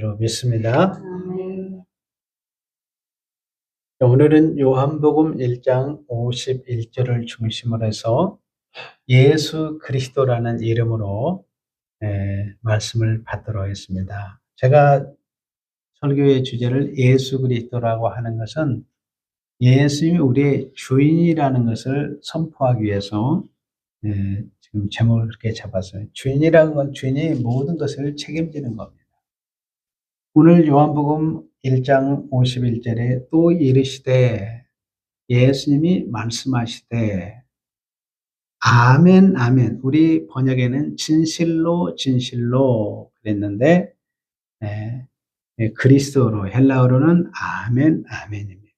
줄로 믿습니다. 아멘. 오늘은 요한복음 1장 51절을 중심으로 해서 예수 그리스도라는 이름으로 말씀을 받도록 하겠습니다. 제가 설교의 주제를 예수 그리스도라고 하는 것은 예수님이 우리의 주인이라는 것을 선포하기 위해서 지금 제목을 그렇게 잡았어요. 주인이라는 건 주인이 모든 것을 책임지는 겁니다. 오늘 요한복음 1장 51절에 또 이르시되 예수님이 말씀하시되 아멘 아멘. 우리 번역에는 진실로 진실로 그랬는데 그리스어로 헬라어로는 아멘 아멘입니다.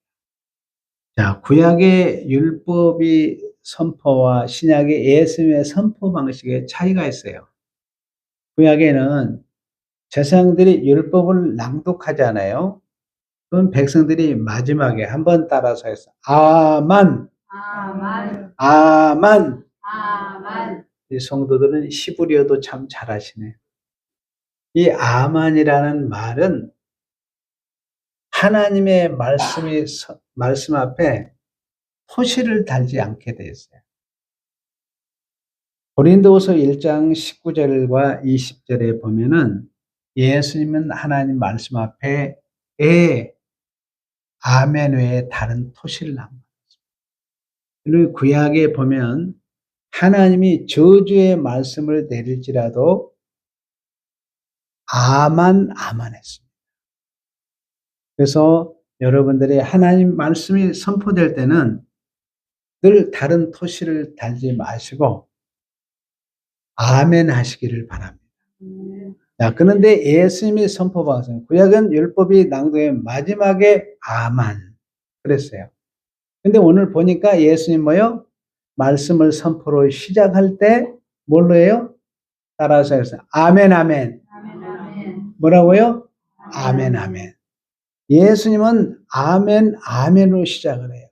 자, 구약의 율법이 선포와 신약의 예수님의 선포 방식에 차이가 있어요. 구약에는 제사장들이 율법을 낭독하잖아요. 그럼 백성들이 마지막에 한번 따라서 해서 아만, 아멘. 아만. 아멘. 이 성도들은 히브리어도 참 잘하시네요. 이 아만이라는 말은 하나님의 말씀 앞에 토시를 달지 않게 되어 있어요. 고린도후서 1장 19절과 20절에 보면은 예수님은 하나님 말씀 앞에 아멘 외에 다른 토시를 안 받았습니다. 그리고 구약에 보면 하나님이 저주의 말씀을 내릴지라도 아만 했습니다. 그래서 여러분들이 하나님 말씀이 선포될 때는 늘 다른 토시를 달지 마시고 아멘 하시기를 바랍니다. 자, 그런데 예수님이 선포받았어요. 구약은 율법이 낭독의 마지막에 아만 그랬어요. 근데 오늘 보니까 예수님 뭐요? 말씀을 선포로 시작할 때 뭘로 해요? 따라서 해서 아멘 아멘. 뭐라고요? 아멘 아멘. 예수님은 아멘 아멘으로 시작을 해요.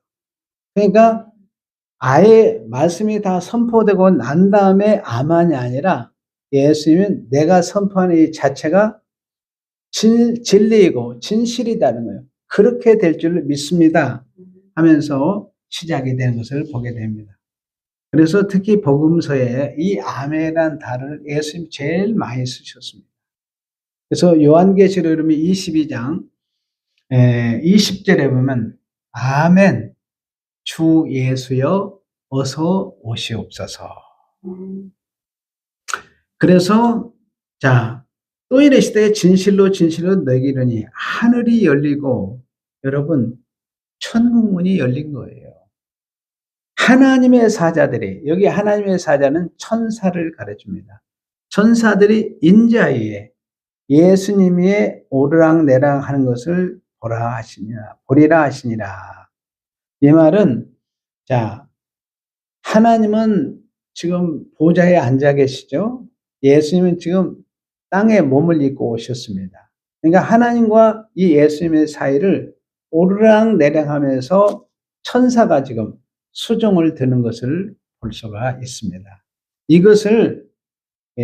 그러니까 아예 말씀이 다 선포되고 난 다음에 아멘이 아니라 예수님은 내가 선포하는 이 자체가 진리이고 진실이다는 거예요. 그렇게 될 줄 믿습니다 하면서 시작이 되는 것을 보게 됩니다. 그래서 특히 복음서에 이 아멘이라는 단어를 예수님이 제일 많이 쓰셨습니다. 그래서 요한계시록 22장 20절에 보면 아멘 주 예수여 어서 오시옵소서. 그래서 자, 또 이르시되 진실로 진실로 너희에게 이르노니 하늘이 열리고 여러분 천국문이 열린 거예요. 하나님의 사자들이, 여기 하나님의 사자는 천사를 가르칩니다. 천사들이 인자위에 예수님이 오르락내락 하는 것을 보리라 하시니라. 이 말은 자, 하나님은 지금 보좌에 앉아 계시죠. 예수님은 지금 땅에 몸을 입고 오셨습니다. 그러니까 하나님과 이 예수님의 사이를 오르락내락하면서 천사가 지금 수종을 드는 것을 볼 수가 있습니다. 이것을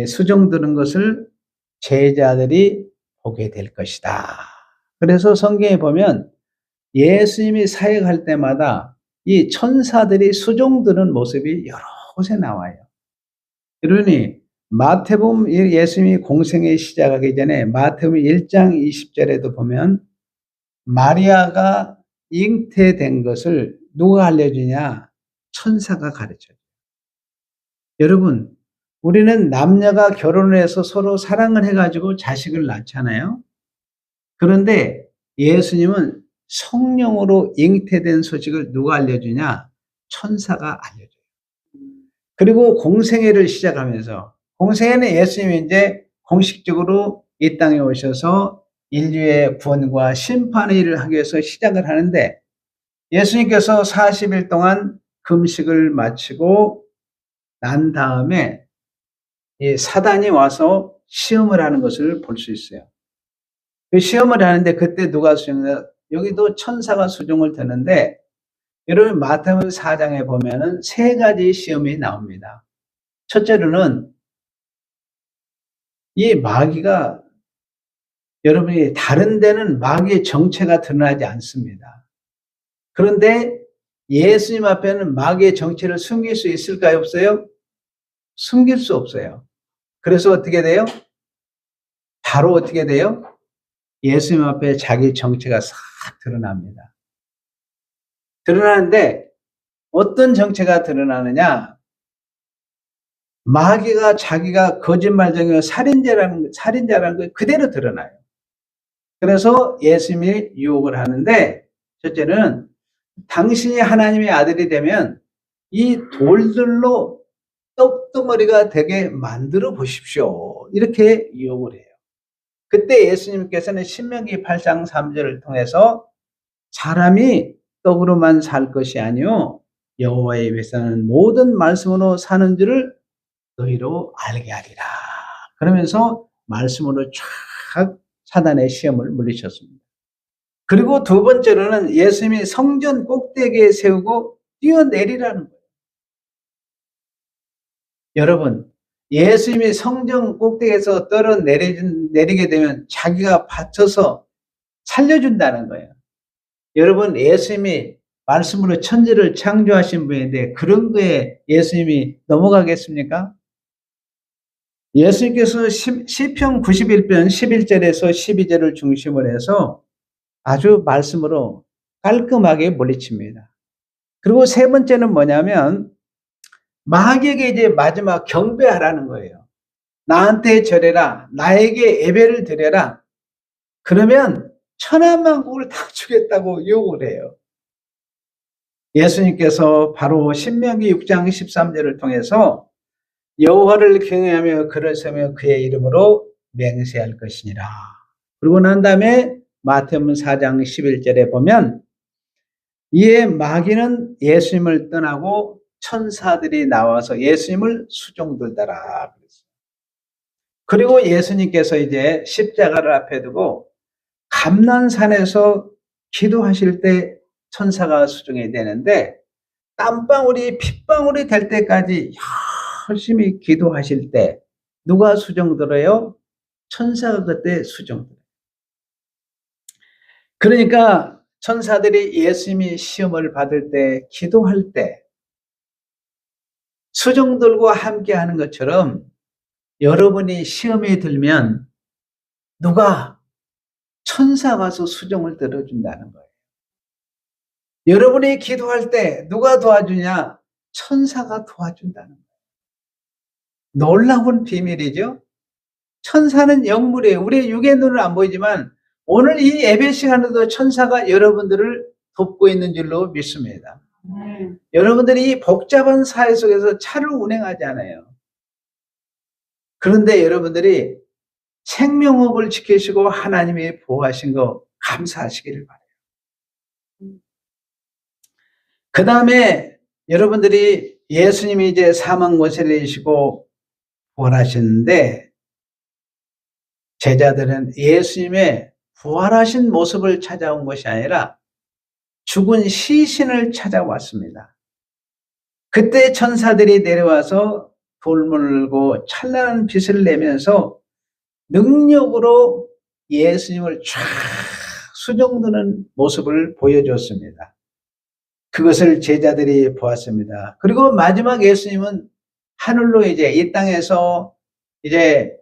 수종 드는 것을 제자들이 보게 될 것이다. 그래서 성경에 보면 예수님이 사역할 때마다 이 천사들이 수종 드는 모습이 여러 곳에 나와요. 그러니 마태복음 예수님이 공생에 시작하기 전에 마태복음 1장 20절에도 보면 마리아가 잉태된 것을 누가 알려주냐? 천사가 가르쳐줘요. 여러분, 우리는 남녀가 결혼을 해서 서로 사랑을 해가지고 자식을 낳잖아요. 그런데 예수님은 성령으로 잉태된 소식을 누가 알려주냐? 천사가 알려줘요. 그리고 공생애를 시작하면서 공생애는 예수님이 이제 공식적으로 이 땅에 오셔서 인류의 구원과 심판의 일을 하기 위해서 시작을 하는데 예수님께서 40일 동안 금식을 마치고 난 다음에 이 사단이 와서 시험을 하는 것을 볼 수 있어요. 그 시험을 하는데 그때 누가 수종을, 여기도 천사가 수종을 드는데 여러분 마태복음 4장에 보면은 세 가지 시험이 나옵니다. 첫째로는 이 마귀가 여러분이 다른 데는 마귀의 정체가 드러나지 않습니다. 그런데 예수님 앞에는 마귀의 정체를 숨길 수 있을까요? 없어요? 숨길 수 없어요. 그래서 어떻게 돼요? 바로 어떻게 돼요? 예수님 앞에 자기 정체가 싹 드러납니다. 드러나는데 어떤 정체가 드러나느냐? 마귀가 자기가 거짓말쟁이와 살인자라는 거 그대로 드러나요. 그래서 예수님이 유혹을 하는데, 첫째는 당신이 하나님의 아들이 되면 이 돌들로 떡덩어리가 되게 만들어 보십시오. 이렇게 유혹을 해요. 그때 예수님께서는 신명기 8장 3절을 통해서 사람이 떡으로만 살 것이 아니요 여호와의 입에서는 모든 말씀으로 사는 줄을 너희로 알게 하리라. 그러면서 말씀으로 쫙 사단의 시험을 물리쳤습니다. 그리고 두 번째로는 예수님이 성전 꼭대기에 세우고 뛰어내리라는 거예요. 여러분, 예수님이 성전 꼭대기에서 내리게 되면 자기가 받쳐서 살려준다는 거예요. 여러분, 예수님이 말씀으로 천지를 창조하신 분인데 그런 거에 예수님이 넘어가겠습니까? 예수님께서 시편 91편 11절에서 12절을 중심으로 해서 아주 말씀으로 깔끔하게 물리칩니다. 그리고 세 번째는 뭐냐면 마귀에게 이제 마지막 경배하라는 거예요. 나한테 절해라. 나에게 예배를 드려라. 그러면 천하만국을 다 주겠다고 요구를 해요. 예수님께서 바로 신명기 6장 13절을 통해서 여호와를 경외하며 그를 섬며 그의 이름으로 맹세할 것이니라. 그러고 난 다음에 마태복음 4장 11절에 보면 이에 마귀는 예수님을 떠나고 천사들이 나와서 예수님을 수종들더라. 그리고 예수님께서 이제 십자가를 앞에 두고 감난산에서 기도하실 때 천사가 수종이 되는데 땀방울이 핏방울이 될 때까지 열심히 기도하실 때 누가 수종들어요? 천사가 그때 수종들어요. 그러니까 천사들이 예수님이 시험을 받을 때 기도할 때 수종들과 함께 하는 것처럼 여러분이 시험에 들면 누가 천사가 와서 수종을 들어준다는 거예요. 여러분이 기도할 때 누가 도와주냐? 천사가 도와준다는 거예요. 놀라운 비밀이죠. 천사는 영물이에요. 우리의 육의 눈은 안 보이지만 오늘 이 예배 시간에도 천사가 여러분들을 돕고 있는 줄로 믿습니다. 여러분들이 이 복잡한 사회 속에서 차를 운행하잖아요. 그런데 여러분들이 생명업을 지키시고 하나님이 보호하신 거 감사하시기를 바라요. 그 다음에 여러분들이 예수님이 이제 사망 모세리시고 부활하셨는데 제자들은 예수님의 부활하신 모습을 찾아온 것이 아니라 죽은 시신을 찾아왔습니다. 그때 천사들이 내려와서 돌문을 열고 찬란한 빛을 내면서 능력으로 예수님을 쫙 수종드는 모습을 보여줬습니다. 그것을 제자들이 보았습니다. 그리고 마지막 예수님은 하늘로 이제 이 땅에서 이제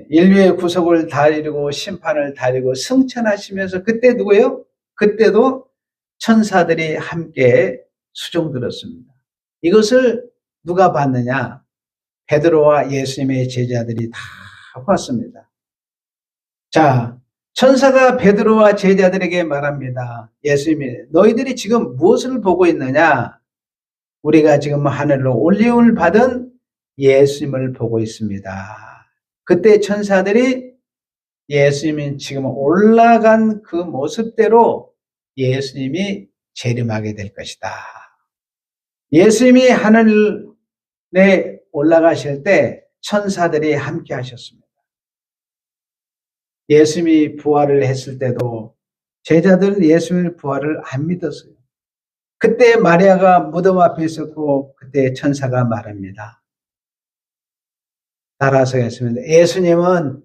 인류의 구속을 다 이루고 심판을 다 이루고 승천하시면서 그때 누구예요? 그때도 천사들이 함께 수종들었습니다. 이것을 누가 봤느냐? 베드로와 예수님의 제자들이 다 봤습니다. 자, 천사가 베드로와 제자들에게 말합니다. 예수님이 너희들이 지금 무엇을 보고 있느냐? 우리가 지금 하늘로 올리움을 받은 예수님을 보고 있습니다. 그때 천사들이 예수님이 지금 올라간 그 모습대로 예수님이 재림하게 될 것이다. 예수님이 하늘에 올라가실 때 천사들이 함께 하셨습니다. 예수님이 부활을 했을 때도 제자들은 예수님의 부활을 안 믿었어요. 그때 마리아가 무덤 앞에 있었고 그때 천사가 말합니다. 따라서 했습니다. 예수님은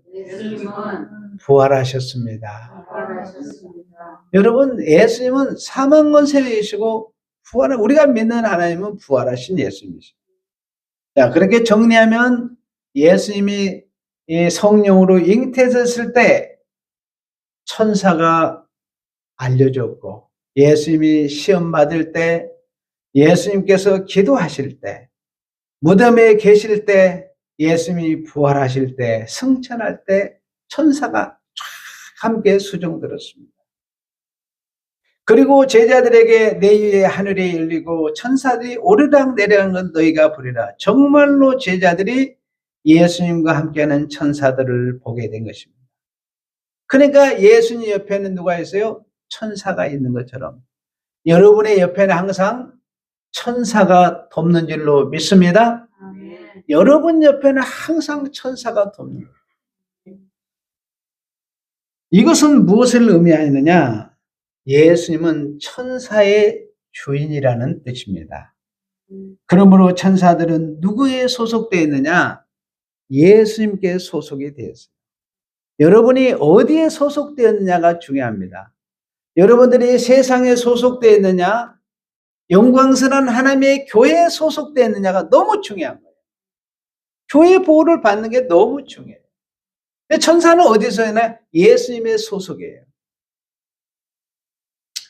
부활하셨습니다. 부활하셨습니다. 여러분, 예수님은 사망 권세를 이기시고 우리가 믿는 하나님은 부활하신 예수님이십니다. 자, 그렇게 정리하면 예수님이 이 성령으로 잉태되셨을 때 천사가 알려줬고, 예수님이 시험 받을 때, 예수님께서 기도하실 때, 무덤에 계실 때, 예수님이 부활하실 때, 승천할 때 천사가 쫙 함께 수종 들었습니다. 그리고 제자들에게 내 위에 하늘이 열리고 천사들이 오르락 내리락 건 너희가 보리라. 정말로 제자들이 예수님과 함께하는 천사들을 보게 된 것입니다. 그러니까 예수님 옆에는 누가 있어요? 천사가 있는 것처럼 여러분의 옆에는 항상 천사가 돕는 줄로 믿습니다. 아멘. 여러분 옆에는 항상 천사가 돕니다. 이것은 무엇을 의미하느냐? 예수님은 천사의 주인이라는 뜻입니다. 그러므로 천사들은 누구에 소속되어 있느냐? 예수님께 소속이 되어 있어요. 여러분이 어디에 소속되었느냐가 중요합니다. 여러분들이 세상에 소속되어 있느냐, 영광스러운 하나님의 교회에 소속되어 있느냐가 너무 중요한 거예요. 교회 보호를 받는 게 너무 중요해요. 근데 천사는 어디서 있나? 예수님의 소속이에요.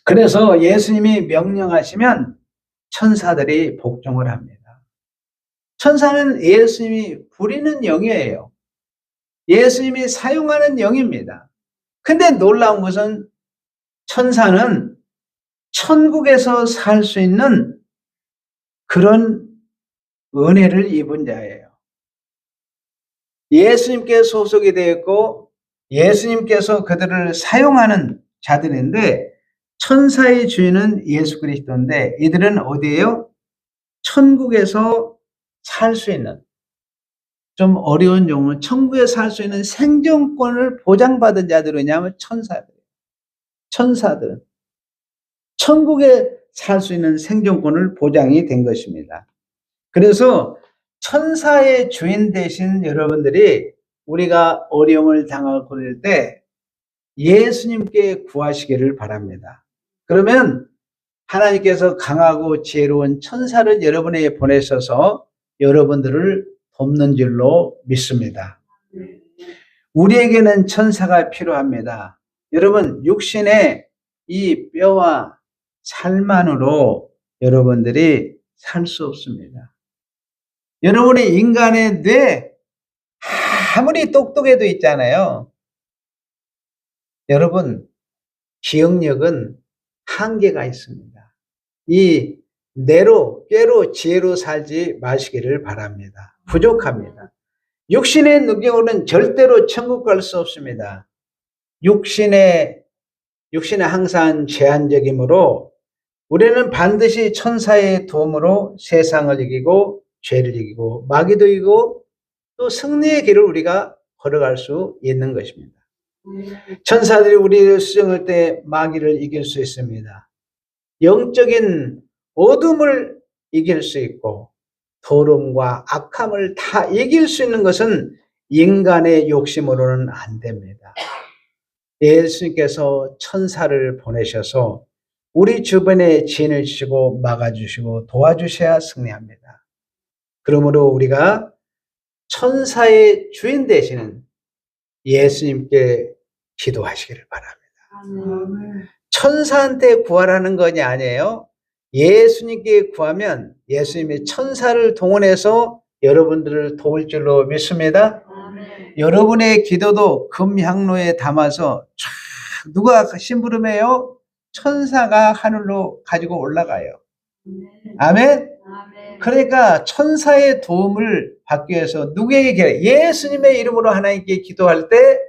그래서 예수님이 명령하시면 천사들이 복종을 합니다. 천사는 예수님이 부리는 영이에요. 예수님이 사용하는 영입니다. 근데 놀라운 것은 천사는 천국에서 살 수 있는 그런 은혜를 입은 자예요. 예수님께 소속이 되어 있고 예수님께서 그들을 사용하는 자들인데 천사의 주인은 예수 그리스도인데 이들은 어디예요? 천국에서 살 수 있는, 좀 어려운 용어는 천국에 살 수 있는 생존권을 보장받은 자들이냐면 천사들은 천국에 살 수 있는 생존권을 보장이 된 것입니다. 그래서 천사의 주인 되신 여러분들이 우리가 어려움을 당하고 그럴 때 예수님께 구하시기를 바랍니다. 그러면 하나님께서 강하고 지혜로운 천사를 여러분에게 보내셔서 여러분들을 돕는 줄로 믿습니다. 우리에게는 천사가 필요합니다. 여러분, 육신의 이 뼈와 살만으로 여러분들이 살 수 없습니다. 여러분의 인간의 뇌, 아무리 똑똑해도 있잖아요. 여러분, 기억력은 한계가 있습니다. 이 뇌로, 뼈로, 지혜로 살지 마시기를 바랍니다. 부족합니다. 육신의 능력으로는 절대로 천국 갈 수 없습니다. 육신은 항상 제한적이므로 우리는 반드시 천사의 도움으로 세상을 이기고 죄를 이기고 마귀도 이기고 또 승리의 길을 우리가 걸어갈 수 있는 것입니다. 천사들이 우리를 수정할 때 마귀를 이길 수 있습니다. 영적인 어둠을 이길 수 있고 더러움과 악함을 다 이길 수 있는 것은 인간의 욕심으로는 안 됩니다. 예수님께서 천사를 보내셔서 우리 주변에 진을 치시고 막아주시고 도와주셔야 승리합니다. 그러므로 우리가 천사의 주인 되시는 예수님께 기도하시기를 바랍니다. 천사한테 구하라는 것이 아니에요. 예수님께 구하면 예수님이 천사를 동원해서 여러분들을 도울 줄로 믿습니다. 여러분의 기도도 금향로에 담아서 쫙 누가 심부름해요? 천사가 하늘로 가지고 올라가요. 아멘? 그러니까 천사의 도움을 받기 위해서 누구에게 예수님의 이름으로 하나님께 기도할 때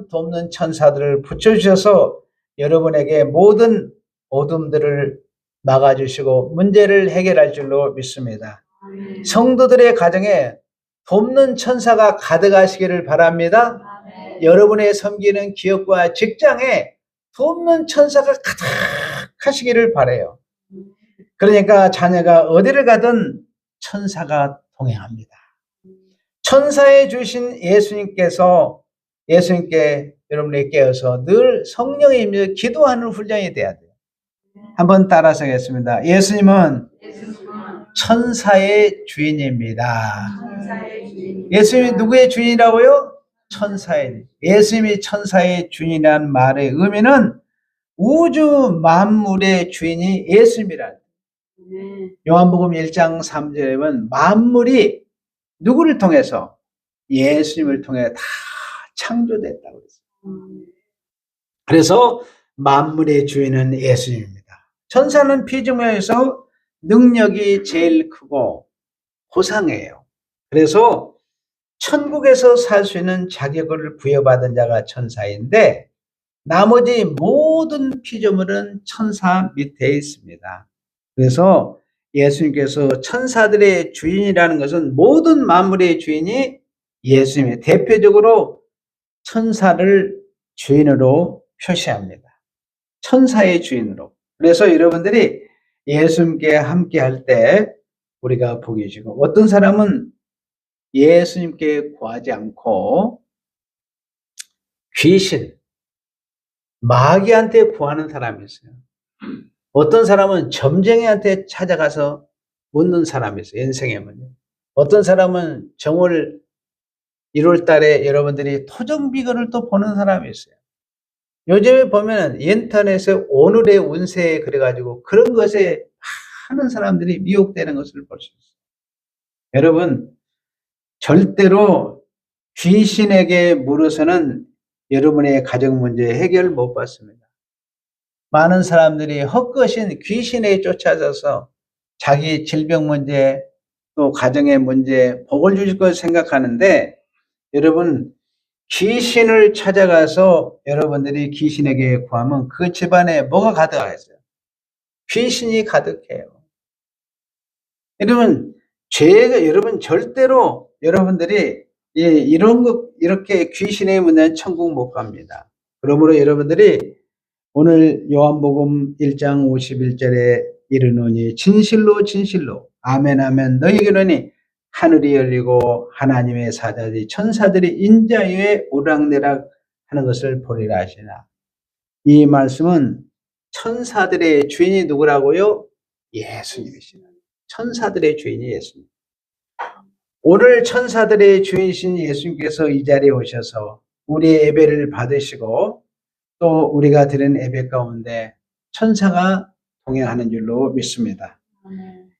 돕는 천사들을 붙여주셔서 여러분에게 모든 어둠들을 막아주시고 문제를 해결할 줄로 믿습니다. 성도들의 가정에 돕는 천사가 가득하시기를 바랍니다. 여러분의 섬기는 기업과 직장에 돕는 천사가 가득하시기를 바라요. 그러니까 자녀가 어디를 가든 천사가 동행합니다. 천사에 주신 예수님께서 예수님께 여러분이 깨어서 늘 성령의 힘으로 기도하는 훈련이 돼야 돼요. 한번 따라서 하겠습니다. 예수님은 천사의 주인입니다. 천사의 주인. 예수님이 누구의 주인이라고요? 천사의. 예수님이 천사의 주인이라는 말의 의미는 우주 만물의 주인이 예수님이라는. 네. 요한복음 1장 3절에 보면 만물이 누구를 통해서? 예수님을 통해 다 창조됐다고 그랬어요. 그래서 만물의 주인은 예수님입니다. 천사는 피조물에서 능력이 제일 크고 고상해요. 그래서 천국에서 살 수 있는 자격을 부여받은 자가 천사인데 나머지 모든 피조물은 천사 밑에 있습니다. 그래서 예수님께서 천사들의 주인이라는 것은 모든 만물의 주인이 예수님의 대표적으로 천사를 주인으로 표시합니다. 천사의 주인으로. 그래서 여러분들이 예수님께 함께 할 때 우리가 보기 쉬고 어떤 사람은 예수님께 구하지 않고 귀신, 마귀한테 구하는 사람이 있어요. 어떤 사람은 점쟁이한테 찾아가서 묻는 사람이 있어요. 인생의 문제. 어떤 사람은 정월 1월 달에 여러분들이 토정비거를 또 보는 사람이 있어요. 요즘에 보면 인터넷에 오늘의 운세 그래가지고 그런 것에 많은 사람들이 미혹되는 것을 볼 수 있어요. 여러분, 절대로 귀신에게 물어서는 여러분의 가정 문제 해결 못 받습니다. 많은 사람들이 헛것인 귀신에 쫓아져서 자기 질병 문제 또 가정의 문제 복을 주실 것 생각하는데 여러분 귀신을 찾아가서 여러분들이 귀신에게 구하면 그 집안에 뭐가 가득하겠어요? 귀신이 가득해요. 여러분 죄가 여러분 절대로 여러분들이 이런 것 이렇게 귀신의 문제는 천국 못 갑니다. 그러므로 여러분들이 오늘 요한복음 1장 51절에 이르노니 진실로 진실로 아멘 아멘 너희에게 이르노니 하늘이 열리고 하나님의 사자들이 천사들이 인자 위에 오락내락 하는 것을 보리라 하시나. 이 말씀은 천사들의 주인이 누구라고요? 예수님이시다. 천사들의 주인이 예수님. 오늘 천사들의 주인이신 예수님께서 이 자리에 오셔서 우리의 예배를 받으시고 또 우리가 드린 예배 가운데 천사가 동행하는 줄로 믿습니다.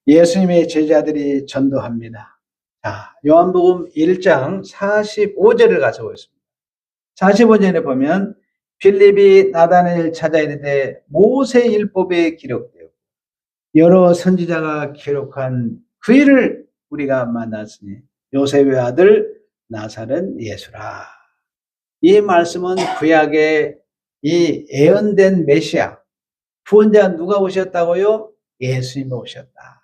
예수님의 제자들이 전도합니다. 자, 요한복음 1장 45절을 가서 보겠습니다. 45절에 보면 빌립이 나다나엘을 찾아 이르되 모세 율법에 기록되어 여러 선지자가 기록한 그 일을 우리가 만났으니 요셉의 아들 나사렛 예수라. 이 말씀은 구약의 이 예언된 메시아 구원자 누가 오셨다고요? 예수님이 오셨다.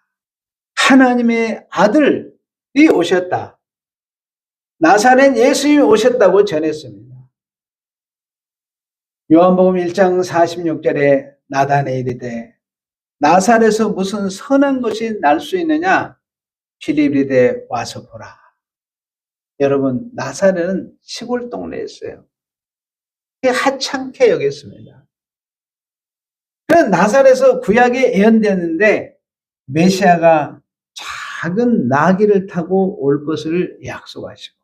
하나님의 아들이 오셨다. 나사렛 예수님이 오셨다고 전했습니다. 요한복음 1장 46절에 나다나엘이 되 나사렛에서 무슨 선한 것이 날 수 있느냐? 빌립이 되 와서 보라. 여러분 나사렛은 시골 동네에 있어요. 하찮게 여겼습니다. 그래서 나사렛에서 구약에 예언되었는데 메시아가 작은 나귀를 타고 올 것을 약속하시고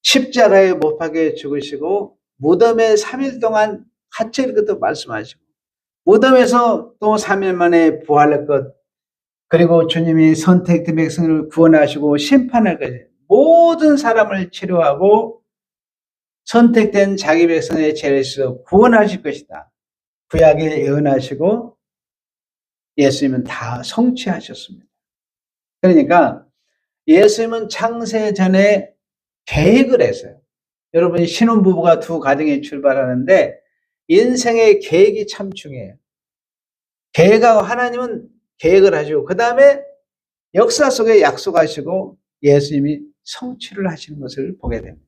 십자가에 못 박혀 죽으시고 무덤에 3일 동안 갇힐 것도 말씀하시고 무덤에서 또 3일 만에 부활할 것 그리고 주님이 선택된 백성을 구원하시고 심판할 것 모든 사람을 치료하고 선택된 자기 백성의 죄를 씻어 구원하실 것이다. 구약에 예언하시고 예수님은 다 성취하셨습니다. 그러니까 예수님은 창세 전에 계획을 했어요. 여러분이 신혼부부가 두 가정에 출발하는데 인생의 계획이 참 중요해요. 계획하고 하나님은 계획을 하시고 그 다음에 역사 속에 약속하시고 예수님이 성취를 하시는 것을 보게 됩니다.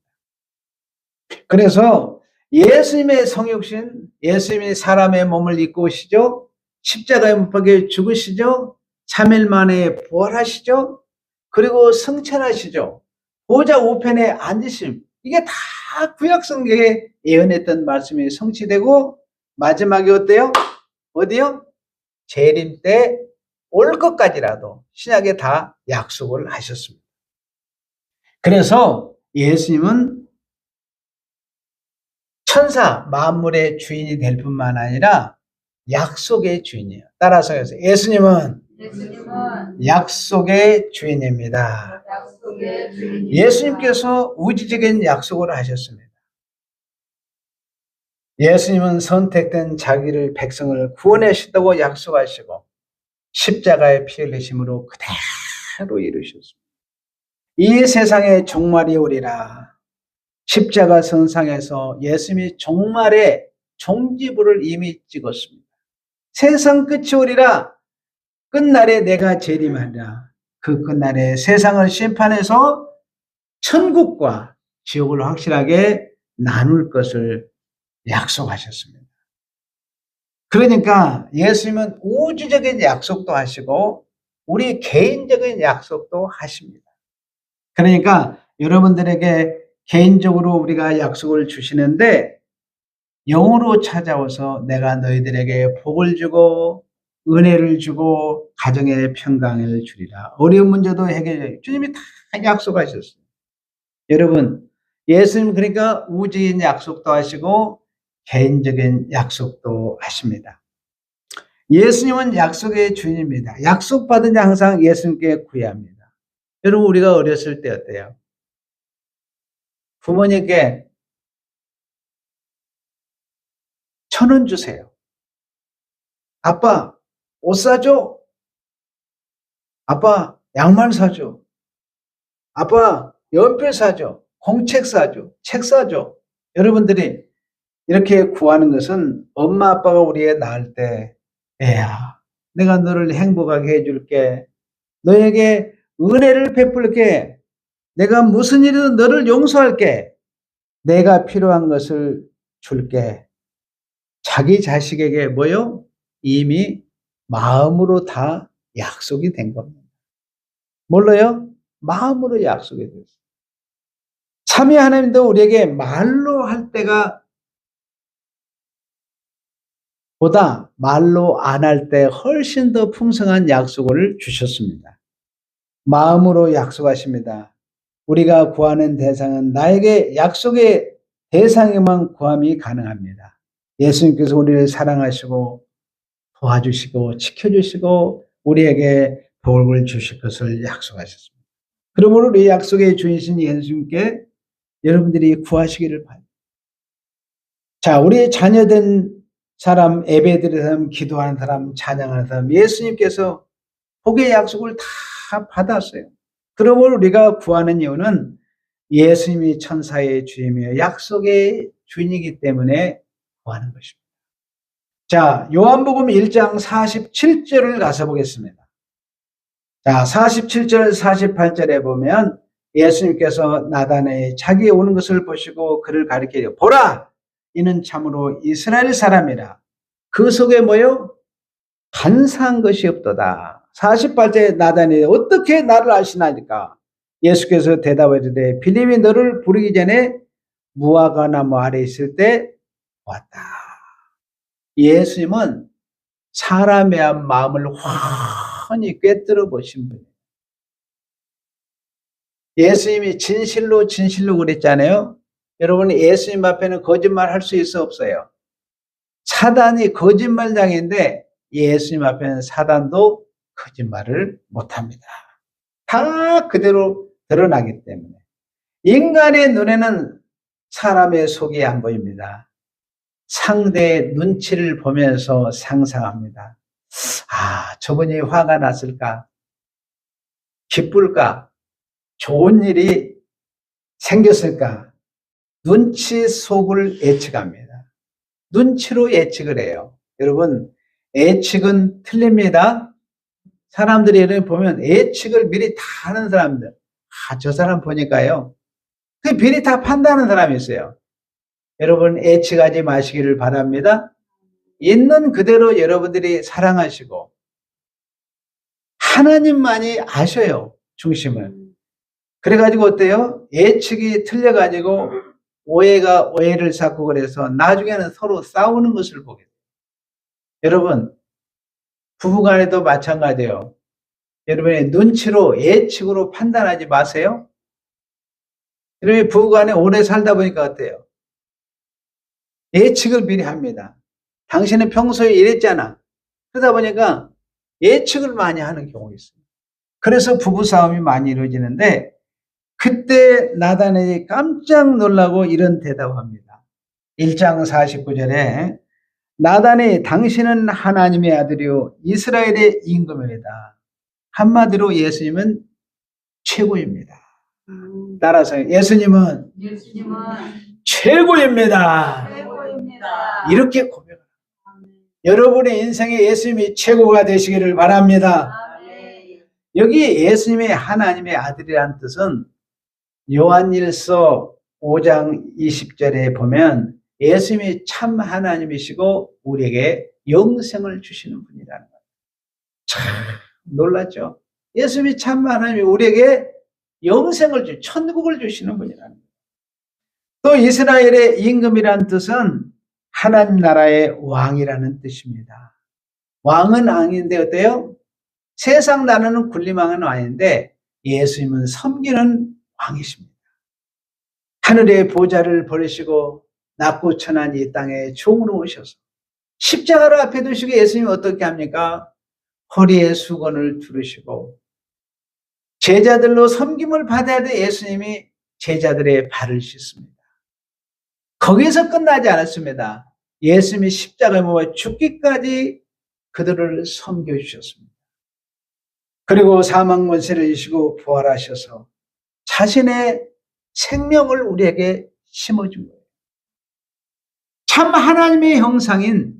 그래서 예수님의 성육신, 예수님이 사람의 몸을 입고 오시죠. 십자가에 못 박혀 죽으시죠. 3일 만에 부활하시죠. 그리고 승천하시죠. 보좌 우편에 앉으심. 이게 다 구약성경에 예언했던 말씀이 성취되고 마지막에 어때요? 어디요? 재림 때 올 것까지라도 신약에 다 약속을 하셨습니다. 그래서 예수님은 천사 만물의 주인이 될 뿐만 아니라 약속의 주인이에요. 따라서 예수님은 약속의 주인입니다. 예수님께서 우주적인 약속을 하셨습니다. 예수님은 선택된 자기를 백성을 구원하시다고 약속하시고 십자가의 피 흘리심으로 그대로 이루셨습니다. 이 세상의 종말이 오리라. 십자가 선상에서 예수님이 종말의 종지부를 이미 찍었습니다. 세상 끝이 오리라. 끝날에 내가 재림하리라. 그 끝날에 세상을 심판해서 천국과 지옥을 확실하게 나눌 것을 약속하셨습니다. 그러니까 예수님은 우주적인 약속도 하시고 우리 개인적인 약속도 하십니다. 그러니까 여러분들에게 개인적으로 우리가 약속을 주시는데 영으로 찾아와서 내가 너희들에게 복을 주고 은혜를 주고 가정의 평강을 주리라. 어려운 문제도 해결해. 주님이 다 약속하셨어요. 여러분, 예수님 그러니까 우주인 약속도 하시고 개인적인 약속도 하십니다. 예수님은 약속의 주인입니다. 약속받은 자 항상 예수님께 구해합니다. 여러분, 우리가 어렸을 때 어때요? 부모님께 1,000원 주세요. 아빠, 옷 사줘. 아빠, 양말 사줘. 아빠, 연필 사줘. 공책 사줘. 책 사줘. 여러분들이 이렇게 구하는 것은 엄마 아빠가 우리에 낳을 때 애야, 내가 너를 행복하게 해줄게. 너에게 은혜를 베풀게. 내가 무슨 일이든 너를 용서할게. 내가 필요한 것을 줄게. 자기 자식에게 뭐요? 이미 마음으로 다 약속이 된 겁니다. 뭘로요? 마음으로 약속이 됐어요. 삼위 하나님도 우리에게 말로 할 때가 보다 말로 안 할 때 훨씬 더 풍성한 약속을 주셨습니다. 마음으로 약속하십니다. 우리가 구하는 대상은 나에게 약속의 대상에만 구함이 가능합니다. 예수님께서 우리를 사랑하시고 도와주시고 지켜주시고 우리에게 복을 주실 것을 약속하셨습니다. 그러므로 이 약속의 주이신 예수님께 여러분들이 구하시기를 바랍니다. 자, 우리의 자녀된 사람, 예배드리는 사람, 기도하는 사람, 찬양하는 사람, 예수님께서 복의 약속을 다 받았어요. 그러므로 우리가 구하는 이유는 예수님이 천사의 주임이요 약속의 주인이기 때문에 구하는 것입니다. 자, 요한복음 1장 47절을 가서 보겠습니다. 자, 47절 48절에 보면 예수님께서 나단에 자기 오는 것을 보시고 그를 가리키려 보라, 이는 참으로 이스라엘 사람이라. 그 속에 뭐요? 간사한 것이 없도다. 48절에 나단이 어떻게 나를 아시나니까? 예수께서 대답하시되 빌립이 너를 부르기 전에 무화과 나무 아래 있을 때 왔다. 예수님은 사람의 마음을 훤히 꿰뚫어 보신 분이에요. 예수님이 진실로 진실로 그랬잖아요. 여러분, 예수님 앞에는 거짓말 할 수 있어 없어요? 사단이 거짓말장인데 예수님 앞에는 사단도 거짓말을 못합니다. 다 그대로 드러나기 때문에. 인간의 눈에는 사람의 속이 안 보입니다. 상대의 눈치를 보면서 상상합니다. 아, 저분이 화가 났을까? 기쁠까? 좋은 일이 생겼을까? 눈치 속을 예측합니다. 눈치로 예측을 해요. 여러분, 예측은 틀립니다. 사람들이 이렇게 보면 예측을 미리 다 하는 사람들. 아, 저 사람 보니까요. 그 미리 다 판단하는 사람이 있어요. 여러분, 예측하지 마시기를 바랍니다. 있는 그대로 여러분들이 사랑하시고 하나님만이 아셔요, 중심을. 그래가지고 어때요? 예측이 틀려가지고 오해가 오해를 쌓고 그래서 나중에는 서로 싸우는 것을 보게 돼요. 여러분, 부부간에도 마찬가지예요. 여러분의 눈치로 예측으로 판단하지 마세요. 여러분이 부부간에 오래 살다 보니까 어때요? 예측을 미리 합니다. 당신은 평소에 이랬잖아. 그러다 보니까 예측을 많이 하는 경우가 있어요. 그래서 부부싸움이 많이 이루어지는데 그때 나단이 깜짝 놀라고 이런 대답합니다. 1장 49절에 나단이 당신은 하나님의 아들이요 이스라엘의 임금이다. 한마디로 예수님은 최고입니다. 따라서 예수님은 최고입니다. 이렇게 고백합니다. 여러분의 인생에 예수님이 최고가 되시기를 바랍니다. 여기 예수님의 하나님의 아들이라는 뜻은 요한일서 5장 20절에 보면 예수님이 참 하나님이시고 우리에게 영생을 주시는 분이라는 거예요. 참 놀랐죠? 예수님이 참 하나님이 우리에게 영생을 천국을 주시는 분이라는 거예요. 또 이스라엘의 임금이라는 뜻은 하나님 나라의 왕이라는 뜻입니다. 왕은 왕인데 어때요? 세상 나라는 군림왕은 왕인데 예수님은 섬기는 왕이십니다. 하늘의 보좌를 버리시고 낮고 천한 이 땅에 종으로 오셔서 십자가를 앞에 두시고 예수님이 어떻게 합니까? 허리에 수건을 두르시고 제자들로 섬김을 받아야 돼 예수님이 제자들의 발을 씻습니다. 거기서 끝나지 않았습니다. 예수님이 십자가에 못 죽기까지 그들을 섬겨주셨습니다. 그리고 사망 권세를 이시고 부활하셔서 자신의 생명을 우리에게 심어준 거예요. 참 하나님의 형상인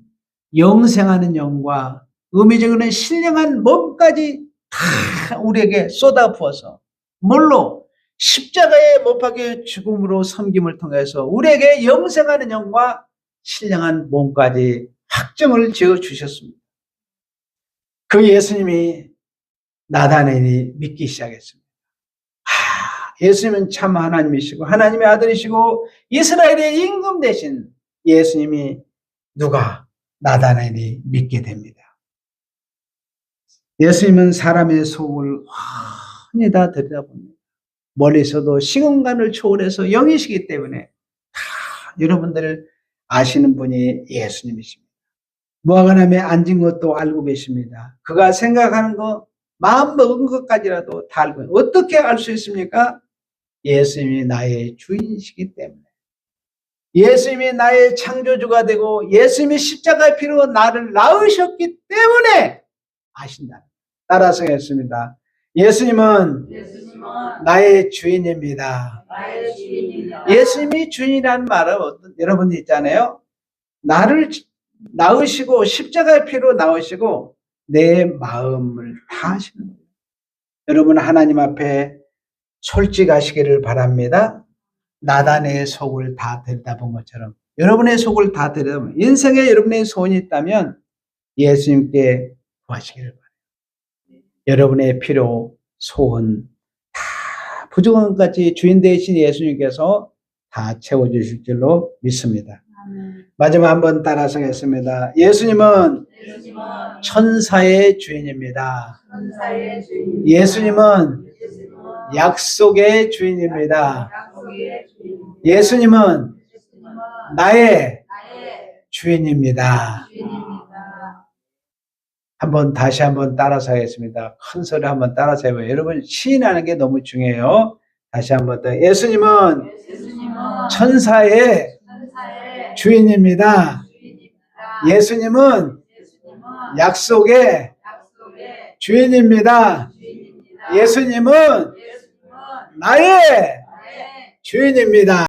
영생하는 영과 의미적으로는 신령한 몸까지 다 우리에게 쏟아부어서 뭘로? 십자가에 못 박혀 죽음으로 섬김을 통해서 우리에게 영생하는 영과 신령한 몸까지 확정을 지어주셨습니다. 그 예수님이 나다넬이 믿기 시작했습니다. 예수님은 참 하나님이시고 하나님의 아들이시고 이스라엘의 임금 대신 예수님이 누가? 나다넬이 믿게 됩니다. 예수님은 사람의 속을 환히 다 들여다봅니다. 멀리서도 시공간을 초월해서 영이시기 때문에 다 여러분들을 아시는 분이 예수님이십니다. 무화과나무에 앉은 것도 알고 계십니다. 그가 생각하는 것, 마음 먹은 것까지라도 다 알고. 어떻게 알 수 있습니까? 예수님이 나의 주인이시기 때문에. 예수님이 나의 창조주가 되고 예수님이 십자가의 피로 나를 낳으셨기 때문에 아신다. 따라서 했습니다. 예수님은 나의 주인입니다. 예수님이 주인이라는 말은 여러분들 있잖아요. 나를 낳으시고 십자가의 피로 낳으시고 내 마음을 다 하시는 거예요. 여러분 하나님 앞에 솔직하시기를 바랍니다. 나단의 속을 다 들여다본 것처럼 여러분의 속을 다 들여다보면 인생에 여러분의 소원이 있다면 예수님께 구하시기를 바랍니다. 여러분의 필요, 소원 다 부족한 것까지 주인 되신 예수님께서 다 채워주실 줄로 믿습니다. 마지막 한번 따라서 하겠습니다. 예수님은 천사의 주인입니다. 예수님은 약속의 주인입니다. 예수님은 나의 주인입니다. 다시 한번 따라서 하겠습니다. 큰 소리 한번 따라서 해봐요. 여러분 시인하는 게 너무 중요해요. 다시 한번 더. 예수님은 천사의 주인입니다. 예수님은 약속의 주인입니다. 예수님은 나의 주인입니다.